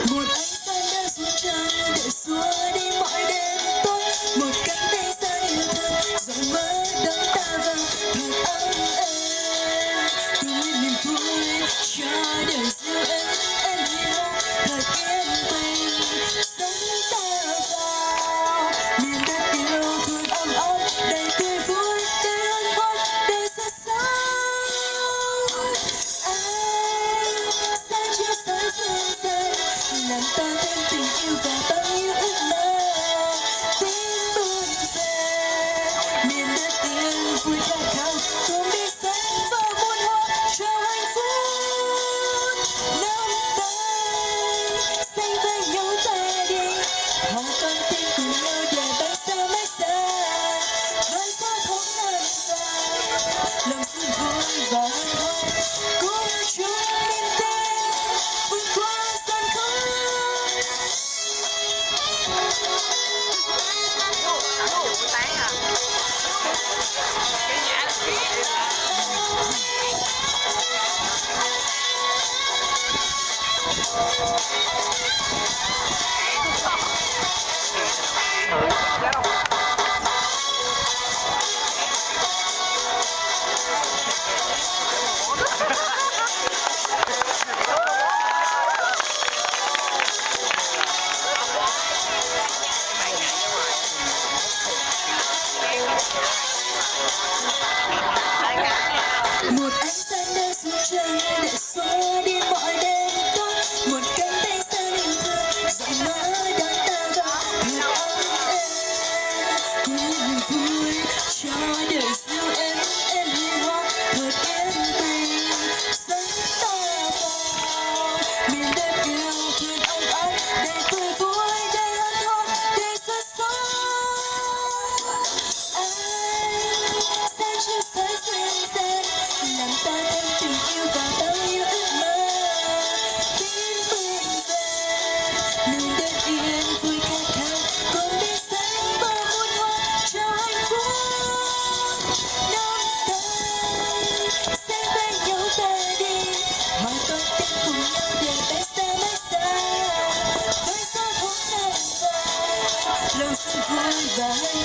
Một ánh sáng đã xuống trăng để xua đi mọi đêm tối, một cánh tay xa yêu thương dòng mơ đón ta vào thật ấm êm. Tôi niềm vui cho đời dịu em hiền hòa thật yên bình, sống ta vào miền đất yêu thương ấm ấm đầy tươi vui đầy hân hoan đầy rất sống. Anh sẽ chia sẻ duyên dáng làm ta thêm tình yêu và bao nhiêu ước mơ. Tiếng buồn về miền đất yên vui khát khao cùng đi sống và muôn hoa cho hạnh phúc. Nắm tay xanh với nhau ta đi, họ con tim cùng nhau để bay xa mãi xa. Với gió thấu ngàn dài lòng xuân vui và hân hoan cùng chung niềm tin vượt qua gian khó. Một ánh sáng đã xuống trăng để xóa đi mọi đêm tối, một cánh tay xa yêu thương dòng mơ đón ta vào thật ấm êm. Cùng niềm vui cho đời dịu em hiền hòa thật yên bình, sống ta vào miền đất yêu thương ấm ấm đầy tươi vui đầy hân hoan đầy rất sống. Anh sẽ chia sẻ duyên dáng làm ta thêm tình yêu và bao nhiêu ước mơ. Tin mừng về miền đất yên vui khát khao cùng đi sống và muôn hoa cho hạnh phúc. Nắm tay sẽ với nhau ta đi, hòa con tim cùng nhau để bay xa mãi xa. Với gió thấu ngàn dài lòng xuân vui và hạnh